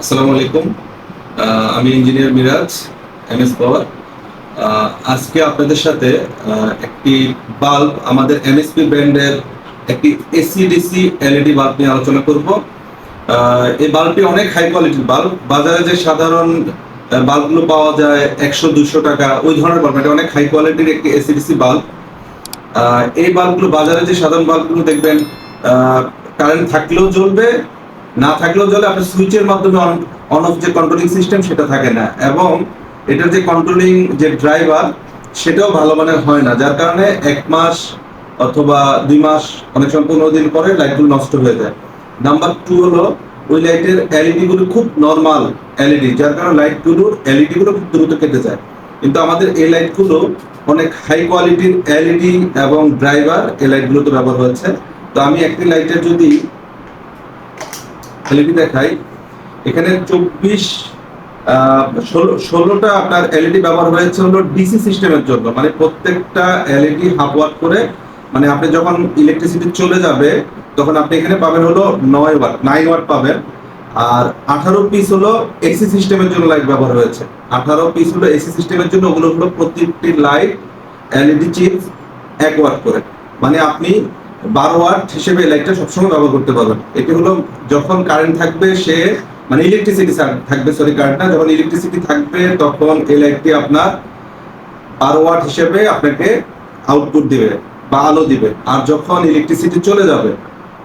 আসসালামু আলাইকুম। আমি ইঞ্জিনিয়ার মিরাজ, এমএস পাওয়ার। আজকে আপনাদের সাথে একটি বাল্ব, আমাদের এমএসপি ব্র্যান্ডের একটি এসি-ডিসি এলইডি বাল্ব নিয়ে আলোচনা করব। এই বাল্বটি অনেক হাই কোয়ালিটির বাল্ব। বাজারে যে সাধারণ বাল্বগুলো পাওয়া যায় 100-200 টাকা, ওই ধরনের বাল্ব, এটা অনেক হাই কোয়ালিটির একটি এসি-ডিসি বাল্ব। এই বাল্বগুলো, বাজারে যে সাধারণ বাল্বগুলো দেখবেন কারেন্ট থাকলেও জ্বলবে, না থাকলেও জ্বলে, আপনার সুইচের মাধ্যমে অন অফ যে কন্ট্রোলিং সিস্টেম সেটা থাকে না, এবং এটার যে কন্ট্রোলিং যে ড্রাইভার সেটাও ভালো মানের হয় না, যার কারণে 1 মাস অথবা 2 মাস, অনেক সময় 15 দিন পরে লাইটগুলো নষ্ট হয়ে যায়। নাম্বার 2 হলো ওই লাইটের এলইডি গুলো খুব নরমাল এলইডি, যার কারণে এলইডি গুলো খুব দ্রুত কেটে যায়। কিন্তু আমাদের এই লাইটগুলো অনেক হাই কোয়ালিটির এলইডি এবং ড্রাইভার এই লাইটগুলোতে ব্যবহার হয়েছে। তো আমি একটি লাইটের যদি এলইডি দেখাই, এখানে 16টা আপনার এলইডি ব্যবহার হয়েছে হলো ডিসি সিস্টেমের জন্য, মানে প্রত্যেকটা এলইডি হাফ ওয়াট করে, মানে আপনি যখন ইলেকট্রিসিটি চলে যাবে তখন আপনি এখানে পাবেন হলো 9 ওয়াট পাবেন। আর 18 পিস হলো এসি সিস্টেমের জন্য লাইট ব্যবহার হয়েছে। 18 পিস হলো এসি সিস্টেমের জন্য, ওগুলো হলো প্রত্যেকটি লাইট এলইডি চিপস 1 ওয়াট করে, মানে আপনি 12 ওয়াট হিসেবে লাইটটা সবসময় ব্যবহার করতে পারবেন। এটি হলো যখন কারেন্ট থাকবে, সে মানে ইলেকট্রিসিটি থাকবে, সরি কারেন্ট না, যখন ইলেকট্রিসিটি থাকবে তখন এই লাইটটি আপনার 12 ওয়াট হিসেবে আপনাকে আউটপুট দিবে বা আলো দিবে। আর যখন ইলেকট্রিসিটি চলে যাবে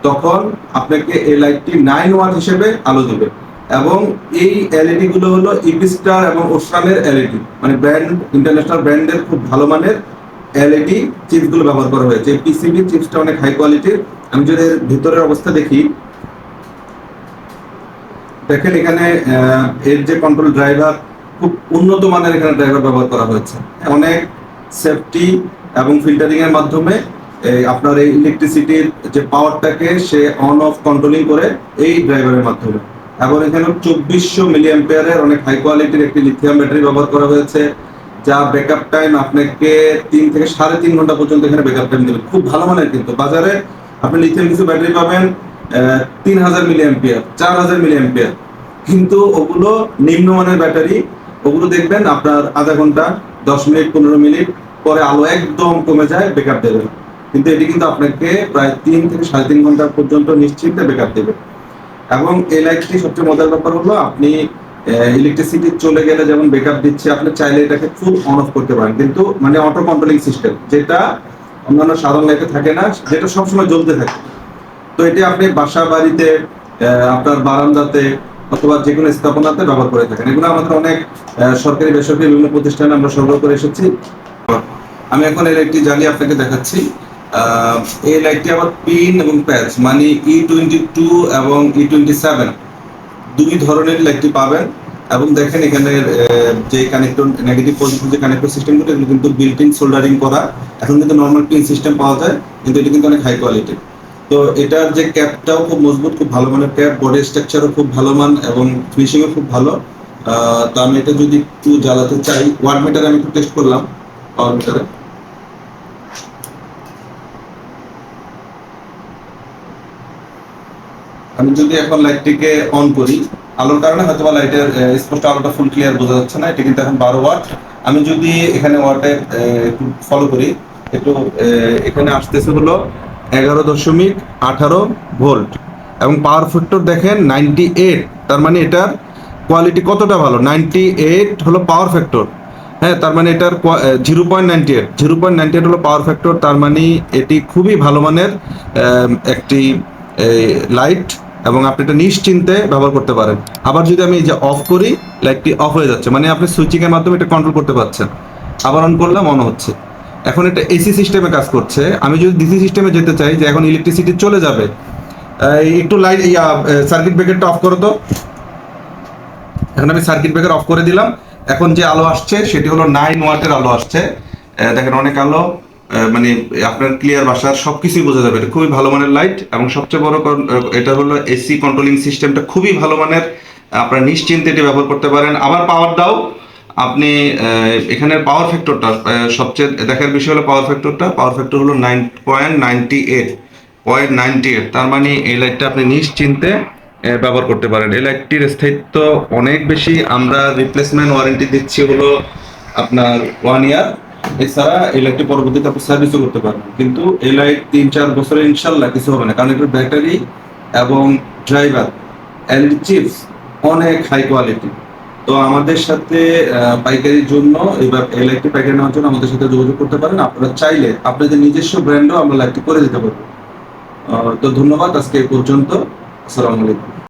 তখন আপনাকে এই লাইটটি 9 ওয়াট হিসেবে আলো দিবে। এবং এই এলইডি গুলো হলো ইপিস্টার এবং ওসরানের এলইডি, মানে ব্র্যান্ড, ইন্টারন্যাশনাল ব্র্যান্ডের খুব ভালো মানের এলইডি চিপস গুলো ব্যবহার করা হয়েছে। পিসিবি চিপসটা অনেক হাই কোয়ালিটির। আমি যদি এর ভিতরের অবস্থা দেখি, দেখেন এখানে এর যে কন্ট্রোল ড্রাইভার, খুব উন্নত মানের এখানে ড্রাইভার ব্যবহার করা হয়েছে। অনেক সেফটি এবং ফিল্টারিং এর মাধ্যমে আপনার এই ইলেকট্রিসিটির যে পাওয়ারটাকে সে অন অফ কন্ট্রোলিং করে এই ড্রাইভারের মাধ্যমে। এবং এখানে 2400 মিলি অ্যাম্পিয়ারের অনেক হাই কোয়ালিটির একটি লিথিয়াম ব্যাটারি ব্যবহার করা হয়েছে, যা ব্যাকআপ টাইম আপনাকে 3 থেকে 3.5 ঘন্টা পর্যন্ত এখানে ব্যাকআপ টাইম দেবে। খুব ভালো মানের। কিন্তু বাজারে আপনি লিথিয়াম কিছু ব্যাটারি পাবেন 3000 মিলি অ্যাম্পিয়ার, 4000 মিলি অ্যাম্পিয়ার, কিন্তু ওগুলো নিম্নমানের ব্যাটারি। ওগুলো দেখবেন আপনার আধা ঘন্টা, 10 মিনিট, 15 মিনিট পরে আলো একদম কমে যায়, ব্যাকআপ দেবে না। কিন্তু এটি কিন্তু আপনাকে প্রায় 3 থেকে 3.5 ঘন্টা পর্যন্ত নিশ্চিন্তে ব্যাকআপ দেবে। এবং এই লাইটটি সবচেয়ে মজার ব্যাপার হলো, আপনি ইলেকট্রিসিটি চলে গেলে যেমন ব্যাকআপ দিচ্ছে, আপনি চাইলে এটাকে ফুল অন অফ করতে পারেন, কিন্তু মানে অটো কন্ট্রোলিং সিস্টেম, যেটা অন্যান্য সাধারণ লাইটে থাকে না, যেটা সবসময় জ্বলতে থাকে। তো এটি আপনি বাসা বাড়িতে, আপনার বারান্দাতে অথবা যে কোনো স্থাপনাতে ব্যবহার করে থাকেন। এগুলো আমাদের অনেক সরকারি বেসরকারি বিভিন্ন প্রতিষ্ঠানে আমরা সরবরাহ করে এসেছি। আমি এখন এর একটি জ্বালিয়ে আপনাকে দেখাচ্ছি। এই লাইটটি আবার পিন এবং প্যাচ, মানে E22 এবং E27 দুই ধরনের লাইটটি পাবেন। এবং দেখেন এখানে যে কানেক্টর, নেগেটিভ পজিটিভ যে কানেক্টর সিস্টেমগুলো, এগুলো কিন্তু বিল্ট ইন সোল্ডারিং করা। এখন কিন্তু নর্মাল পিন সিস্টেম পাওয়া যায়, কিন্তু এটা কিন্তু অনেক হাই কোয়ালিটি। তো এটার যে ক্যাপটাও খুব মজবুত, খুব ভালো মানের ক্যাপ, বডি স্ট্রাকচারও খুব ভালো মান এবং ফিনিশিংও খুব ভালো। তো আমি এটা যদি একটু জ্বালাতে চাই, ওয়াট মিটারে আমি একটু টেস্ট করলাম, পাওয়ার মিটারে। আমি যদি এখন লাইটটিকে অন করি, আলোর কারণে হয়তো বা লাইটের স্পষ্ট আলোটা ফুল ক্লিয়ার বোঝা যাচ্ছে না, এটি কিন্তু এখন 12 ওয়াট। আমি যদি এখানে ওয়াটে একটু ফলো করি, একটু এখানে আসতেছে হলো 11.18 ভোল্ট, এবং পাওয়ার ফ্যাক্টর দেখেন 98। তার মানে এটার কোয়ালিটি কতটা ভালো, 98 হলো পাওয়ার ফ্যাক্টর। হ্যাঁ, তার মানে এটার 0.98 হলো পাওয়ার ফ্যাক্টর। তার মানে এটি খুবই ভালো মানের একটি লাইট, এবং আপনি এটা নিশ্চিন্তে ব্যবহার করতে পারেন। আবার যদি আমি এই যে অফ করি, লাইটটি অফ হয়ে যাচ্ছে, মানে আপনি সুইচিং এর মাধ্যমে এটা কন্ট্রোল করতে পারছেন। আবার অন করলাম, অন হচ্ছে। এখন এটা এসি সিস্টেমে কাজ করছে। আমি যদি ডিসি সিস্টেমে যেতে চাই, যে এখন ইলেকট্রিসিটি চলে যাবে, একটু লাইট সার্কিট ব্রেকারটা অফ করো তো। এখন আমি সার্কিট ব্রেকার অফ করে দিলাম। এখন যে আলো আসছে সেটি হলো 9 ওয়াটের আলো আসছে। দেখেন অনেক আলো, মানে আপনার ক্লিয়ার বাসার সবকিছুই বোঝা যাবে। এটা খুবই ভালো মানের লাইট, এবং সবচেয়ে বড় এটা হলো এসি কন্ট্রোলিং সিস্টেমটা খুবই ভালো মানের। আপনারা নিশ্চিন্তে এটি ব্যবহার করতে পারেন। আবার পাওয়ার দাও, আপনি এখানের পাওয়ার ফ্যাক্টরটা সবচেয়ে দেখার বিষয় হলো পাওয়ার ফ্যাক্টর হলো 9.98। তার মানে এই লাইটটা আপনি নিশ্চিন্তে ব্যবহার করতে পারেন। এই লাইটটির স্থায়িত্ব অনেক বেশি। আমরা রিপ্লেসমেন্ট ওয়ারেন্টি দিচ্ছি হলো আপনার 1 ইয়ার। এছাড়া এই লাইটটি পরবর্তীতে আপনি সার্ভিসও করতে পারবেন, কিন্তু এই লাইট 3-4 বছরে ইনশাল্লাহ কিছু হবে না, কারণ এটার ব্যাটারি এবং ড্রাইভার এলইডি চিপস অনেক হাই কোয়ালিটি। তো আমাদের সাথে পাইকারির জন্য এবার এই লাইটটি পাইকারি নেওয়ার জন্য আমাদের সাথে যোগাযোগ করতে পারেন। আপনারা চাইলে আপনাদের নিজস্ব ব্র্যান্ডও আমরা লাইটটি করে দিতে পারবো। তো ধন্যবাদ, আজকে এই পর্যন্ত। আসসালামু আলাইকুম।